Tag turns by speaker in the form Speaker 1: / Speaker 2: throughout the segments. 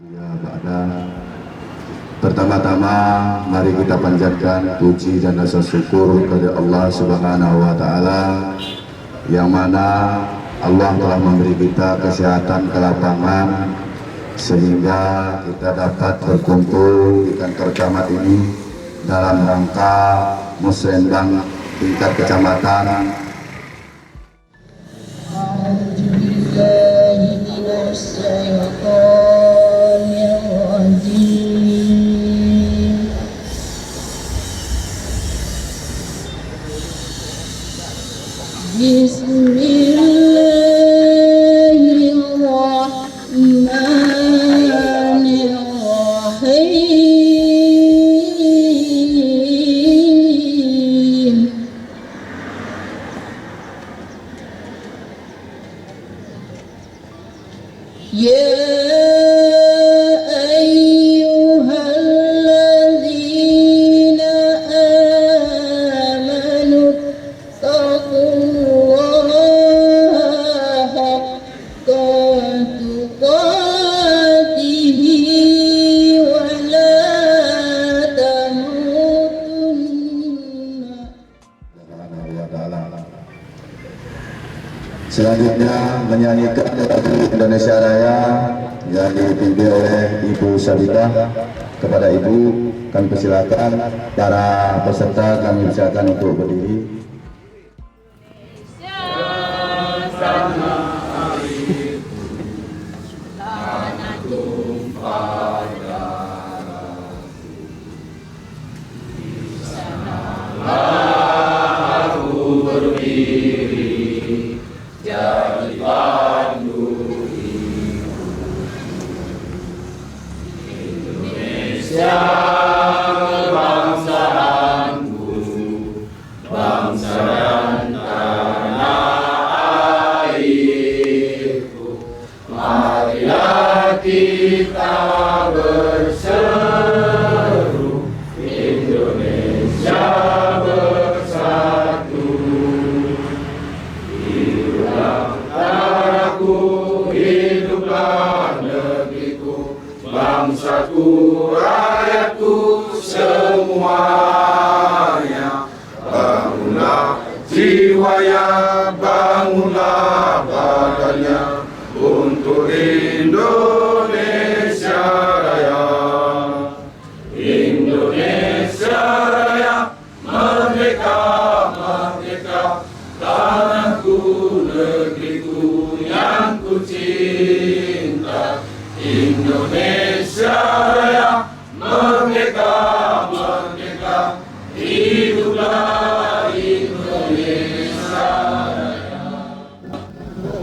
Speaker 1: Ya, pertama-tama mari kita panjatkan puji dan rasa syukur kepada Allah Subhanahu wa taala yang mana Allah telah memberi kita kesehatan, kelapangan sehingga kita dapat berkumpul di kantor camat ini dalam rangka musrenbang tingkat kecamatan. Selanjutnya menyanyikan lagu Indonesia Raya yang dipimpin oleh Ibu Sabita. Kepada Ibu kami persilakan, para peserta kami persilakan untuk berdiri.
Speaker 2: Bangsaku, rakyatku semuanya, bangunlah jiwanya, bangunlah badannya untuk Indonesia Raya. Indonesia Raya, merdeka, merdeka, tanahku, negeriku yang ku cinta. Indonesia Raya, merdeka, merdeka, hiduplah Indonesia Raya.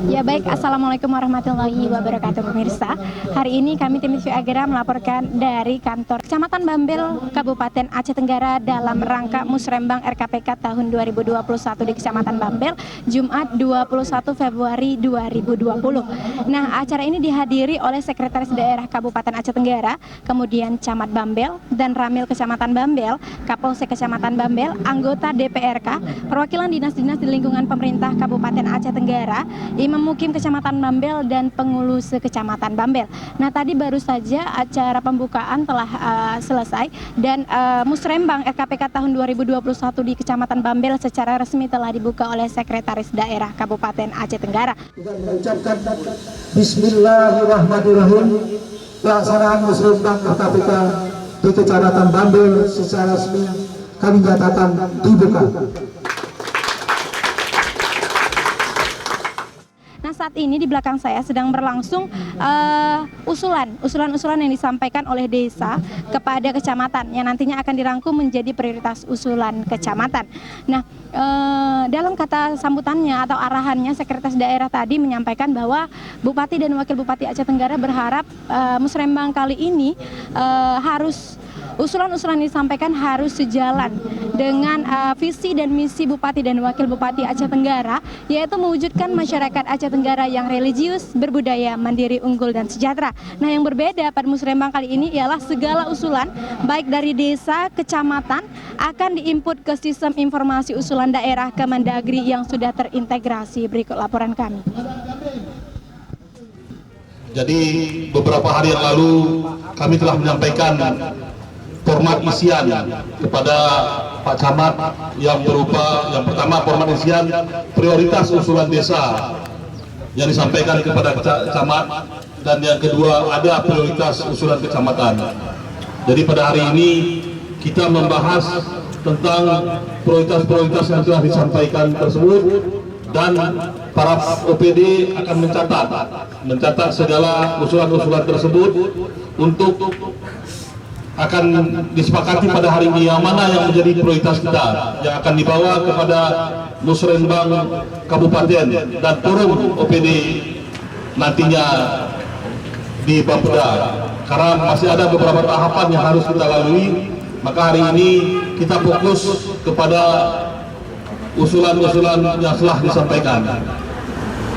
Speaker 3: Ya baik, Assalamualaikum warahmatullahi wabarakatuh pemirsa. Hari ini kami tim TV Agra melaporkan dari kantor Kecamatan Bambel, Kabupaten Aceh Tenggara dalam rangka Musrembang RKPK tahun 2021 di Kecamatan Bambel, Jumat 21 Februari 2020. Nah, acara ini dihadiri oleh Sekretaris Daerah Kabupaten Aceh Tenggara, kemudian Camat Bambel dan Ramil Kecamatan Bambel, Kapolsek Kecamatan Bambel, anggota DPRK, perwakilan dinas-dinas di lingkungan pemerintah Kabupaten Aceh Tenggara, Imam Mukim Kecamatan Bambel dan pengurus Kecamatan Bambel. Nah, tadi baru saja acara pembukaan telah selesai dan Musrembang RKPK tahun 2021 di Kecamatan Bambel secara resmi telah dibuka oleh Sekretaris Daerah Kabupaten Aceh Tenggara.
Speaker 4: Juga mengucapkan Bismillahirrahmanirrahim. Pelaksanaan Musrembang RKPK di Kecamatan Bambel secara resmi kami nyatakan dibuka.
Speaker 3: Nah, saat ini di belakang saya sedang berlangsung usulan-usulan yang disampaikan oleh desa kepada kecamatan yang nantinya akan dirangkum menjadi prioritas usulan kecamatan. Nah, dalam kata sambutannya atau arahannya, Sekretaris Daerah tadi menyampaikan bahwa Bupati dan Wakil Bupati Aceh Tenggara berharap Musrembang kali ini usulan-usulan yang disampaikan harus sejalan dengan visi dan misi Bupati dan Wakil Bupati Aceh Tenggara, yaitu mewujudkan masyarakat Aceh Tenggara yang religius, berbudaya, mandiri, unggul, dan sejahtera. Nah, yang berbeda pada Musrembang kali ini ialah segala usulan, baik dari desa, kecamatan, akan diinput ke sistem informasi usulan daerah Kemendagri yang sudah terintegrasi. Berikut laporan kami.
Speaker 5: Jadi beberapa hari yang lalu kami telah menyampaikan format isian kepada Pak Camat yang berupa, yang pertama format isian prioritas usulan desa yang disampaikan kepada camat, dan yang kedua ada prioritas usulan kecamatan. Jadi pada hari ini kita membahas tentang prioritas-prioritas yang telah disampaikan tersebut, dan para OPD akan mencatat segala usulan-usulan tersebut untuk akan disepakati pada hari ini yang mana yang menjadi prioritas kita, yang akan dibawa kepada Musrenbang Kabupaten dan forum OPD nantinya di Bapeda. Karena masih ada beberapa tahapan yang harus kita lalui, maka hari ini kita fokus kepada usulan-usulan yang telah disampaikan.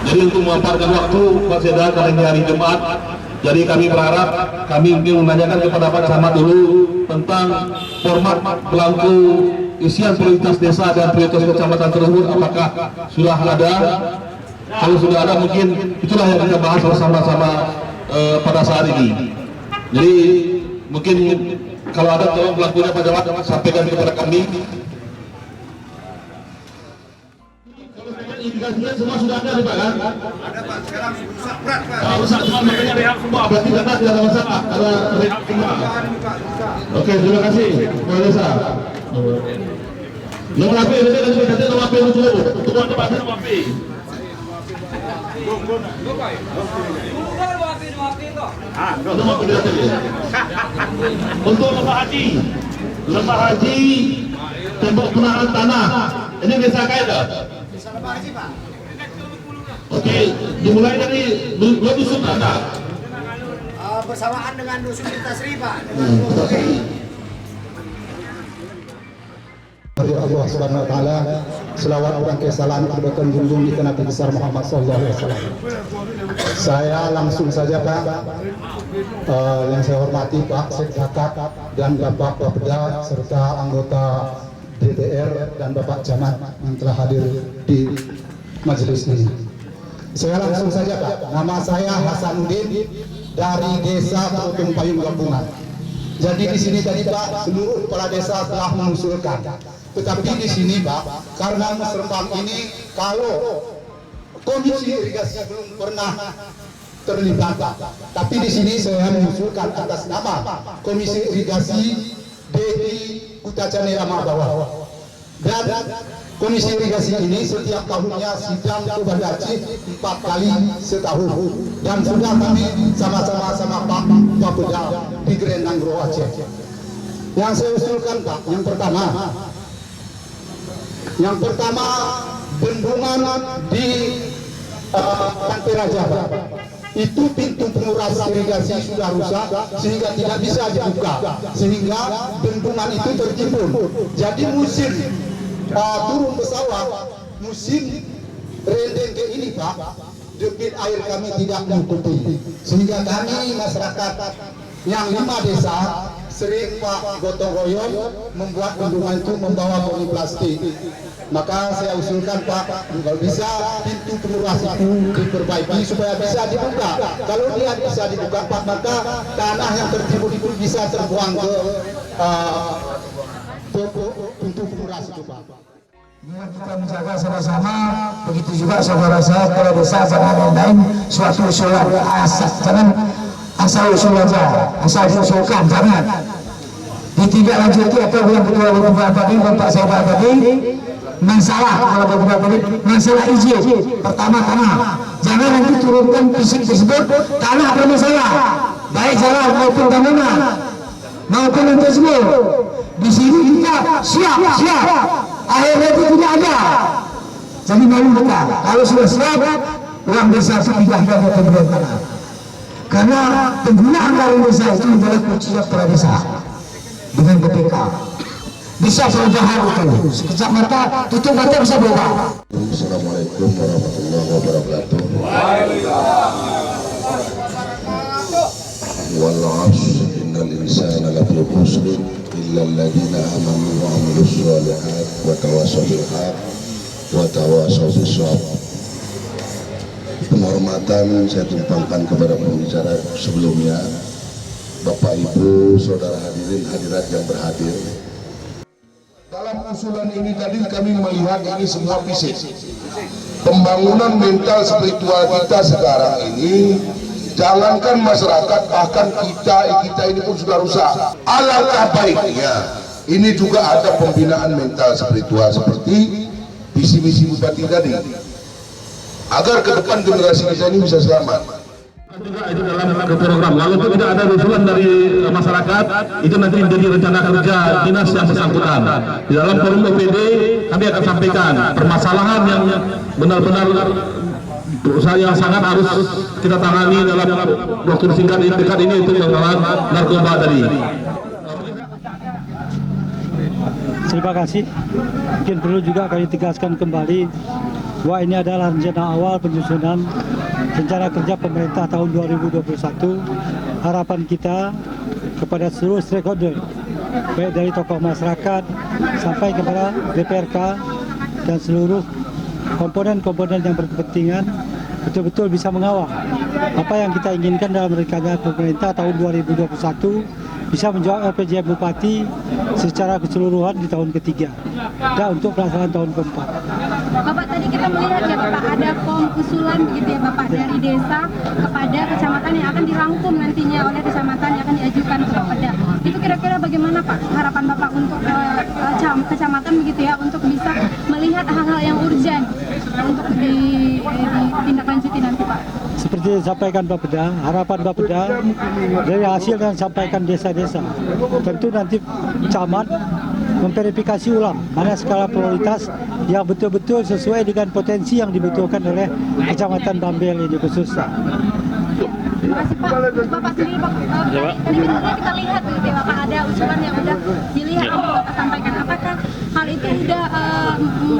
Speaker 5: Jadi untuk memanfaatkan waktu Pak Seda, karena ini hari Jumat, jadi kami berharap, kami ingin menanyakan kepada Pak Camat dulu tentang format belangku isian prioritas desa dan prioritas kecamatan tersebut, apakah sudah ada? Kalau sudah ada, mungkin itulah yang kita bahas bersama-sama pada saat ini. Jadi mungkin kalau ada, tolong belangkunya Pak Camat sampaikan kepada kami. Indikasinya semua sudah ada nih Pak kan? Ada Pak, sekarang rusak berat Pak. Rusak semua, makanya rehab semua, berarti data tidak ada masalah, ada rehab semua. Oke, terima kasih Pak Desa. Nomor HP, ini kan sudah kasih nomor HP dulu. Untuk ada Pak, nomor HP. Untuk Lembah Haji, Lembah Haji tembok penahan tanah, ini desa kaya. Oke, dimulai dari dua dusun ada.
Speaker 6: Bersamaan dengan dusun Tasri Pak.
Speaker 4: Dari Allah Subhanahu Wa Taala, selawat dan kesalam kepada junjung kita Nabi besar Muhammad Sallallahu Alaihi Wasallam. Saya langsung saja Pak, yang saya hormati Pak Sekzakat dan Bapak Bapeda serta anggota DPR dan Bapak Camat yang telah hadir di majelis ini. Saya langsung saja Pak, nama saya Hasanuddin dari Desa Perutung Payung Gabungan. Jadi di sini tadi Pak, seluruh kepala desa telah mengusulkan. Tetapi di sini Pak, karena Musrenbang ini kalau komisi irigasi belum pernah terlibat Pak. Tapi di sini saya mengusulkan atas nama komisi irigasi DI Kutacane Rama Bawah. Dan komisi irigasi ini setiap tahunnya sidang koordinasi 4 kali setahun, dan sudah kami sama-sama Pak Bapeda di Gerendang Gro Aceh. Yang saya usulkan Pak, yang pertama bendungan di Pantai Raja Pak. Itu pintu penguras irigasi sudah rusak sehingga tidak bisa dibuka, sehingga bendungan itu tertimbun. Jadi musim turun pesawat, musim rendeng ke ini Pak, debit air kami tidak mencukupi, sehingga kami masyarakat yang 5 desa sering Pak gotong royong membuat bendungan itu membawa botol plastik. Maka saya usulkan Pak, kalau bisa pintu penguras itu diperbaiki supaya bisa dibuka. Kalau dia bisa dibuka Pak, maka tanah yang tertimbun itu bisa terbuang ke pintu penguras itu Pak. Kita menjaga sama-sama, begitu juga saudara saya kepala desa, jangan lain suatu usulan, jangan asal usul aja, asal diusulkan, jangan ditindaklanjuti atau yang kedua beberapa tadi Bapak saya tadi masalah, kalau beberapa tadi masalah izin. Pertama tanah, jangan nanti turunkan fisik tersebut tanah bermasalah, baik jalan maupun bangunan maupun tersebut. Di sini kita siap, akhirnya itu tidak ada. Jadi malu kita kalau sudah siap, uang desa itu pindahkan ke pemberian tanah. Karena penggunaan dari desa itu adalah kunci kepala desa dengan BPK. Bisa perubahan itu, sekejap mata, tutup mata bisa berubah.
Speaker 1: Assalamualaikum warahmatullahi wabarakatuh. Wal 'ashr innal insana lafi khusr illa alladziina aamanu wa 'amilus shalihaat wa tawassaw bil haqq wa tawassaw bis sabr.
Speaker 7: penghormatan saya tumpangkan kepada pembicara sebelumnya, Bapak Ibu, saudara hadirin hadirat yang berhadir. Dalam usulan ini tadi kami melihat ini semua fisik. Pembangunan mental spiritual kita sekarang ini, jangankan masyarakat, bahkan kita ini pun sudah rusak. Alangkah baiknya ini juga ada pembinaan mental spiritual seperti visi misi bupati tadi, agar ke depan generasi kita ini bisa selamat.
Speaker 5: Juga itu dalam program. Lalu itu tidak ada usulan dari masyarakat, itu nanti menjadi rencana kerja dinas yang bersangkutan. Di dalam forum OPD kami akan sampaikan permasalahan yang benar-benar yang sangat harus kita tangani dalam waktu singkat dekat ini, itu melawan narkoba tadi.
Speaker 8: Terima kasih. Mungkin perlu juga kami tegaskan kembali bahwa ini adalah rencana awal penyusunan rencana kerja pemerintah tahun 2021. Harapan kita kepada seluruh stakeholder, baik dari tokoh masyarakat sampai kepada DPRK dan seluruh komponen-komponen yang berkepentingan, betul-betul bisa mengawal apa yang kita inginkan dalam rencana pemerintah tahun 2021, bisa menjawab RPJM Bupati secara keseluruhan di tahun ketiga dan untuk pelaksanaan tahun keempat.
Speaker 3: Bapak, tadi kita melihat ya Bapak, ada form usulan begitu ya Bapak, dari desa kepada kecamatan yang akan dirangkum nantinya oleh kecamatan yang akan diajukan ke Bapeda. Itu kira-kira bagaimana Pak harapan Bapak untuk kecamatan begitu ya, untuk bisa melihat hal-hal yang urgent untuk ditindaklanjuti nanti Pak?
Speaker 8: Seperti disampaikan Bapeda, harapan Bapeda dari hasil yang disampaikan desa-desa, tentu nanti camat memverifikasi ulang mana skala prioritas yang betul-betul sesuai dengan potensi yang dibutuhkan oleh Kecamatan Bambel ini khususnya.
Speaker 3: Terima kasih Pak. Bapak sendiri Pak, tadi kita lihat begitu ya Bapak, ada usulan yang sudah dilihat untuk Bapak sampaikan. Apakah hal itu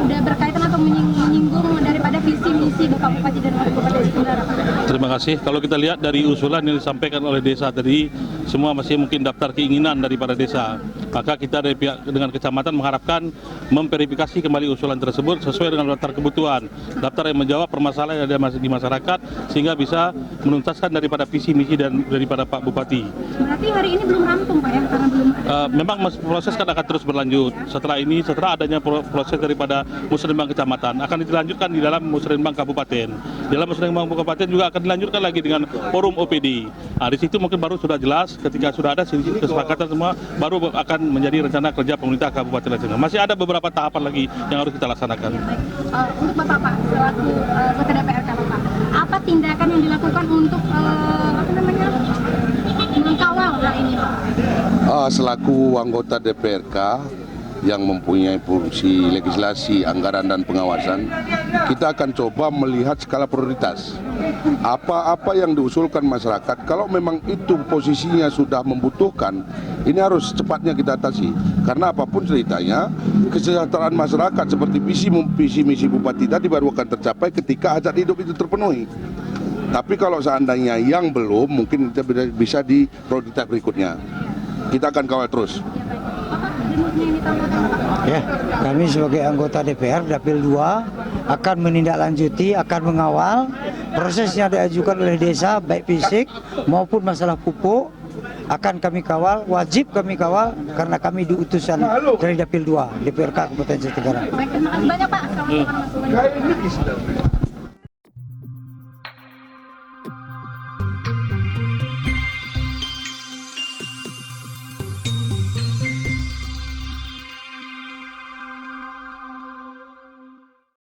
Speaker 3: udah berkaitan atau menyinggung daripada visi misi Bapak Bupati dan Wakil Bupati Aceh Tenggara Pak?
Speaker 5: Terima kasih. Kalau kita lihat dari usulan yang disampaikan oleh desa tadi, semua masih mungkin daftar keinginan daripada desa. Maka kita dari pihak dengan kecamatan mengharapkan memverifikasi kembali usulan tersebut sesuai dengan daftar kebutuhan, daftar yang menjawab permasalahan yang ada di masyarakat, sehingga bisa menuntaskan daripada visi misi dan daripada Pak Bupati.
Speaker 3: Berarti hari ini belum rampung Pak ya, karena belum ada.
Speaker 5: Memang proses kan akan terus berlanjut. Setelah ini, setelah adanya proses daripada Musrembang Kecamatan, akan dilanjutkan di dalam Musrembang Kabupaten. Di dalam Musrembang Kabupaten juga akan dilanjutkan lagi dengan forum OPD. Nah, di situ mungkin baru sudah jelas, ketika sudah ada kesepakatan semua, baru akan menjadi rencana kerja pemerintah Kabupaten Aceh. Masih ada beberapa tahapan lagi yang harus kita laksanakan.
Speaker 3: Untuk Bapak selaku Ketua DPRK Bapak, apa tindakan yang dilakukan untuk mengkawal hal ini Pak?
Speaker 7: Selaku anggota DPRK yang mempunyai fungsi legislasi, anggaran dan pengawasan, kita akan coba melihat skala prioritas. Apa-apa yang diusulkan masyarakat, kalau memang itu posisinya sudah membutuhkan, ini harus cepatnya kita atasi. Karena apapun ceritanya, kesejahteraan masyarakat seperti visi misi Bupati tadi baru akan tercapai ketika hajat hidup itu terpenuhi. Tapi kalau seandainya yang belum, mungkin kita bisa di prioritas berikutnya. Kita akan kawal terus.
Speaker 8: Ya, kami sebagai anggota DPR Dapil 2 akan menindaklanjuti, akan mengawal proses yang diajukan oleh desa, baik fisik maupun masalah pupuk, akan kami kawal, wajib kami kawal karena kami diutusan dari Dapil 2 DPRK Kabupaten Aceh Tenggara.
Speaker 3: Baik, terima kasih banyak Pak. Assalamualaikum warahmatullahi wabarakatuh.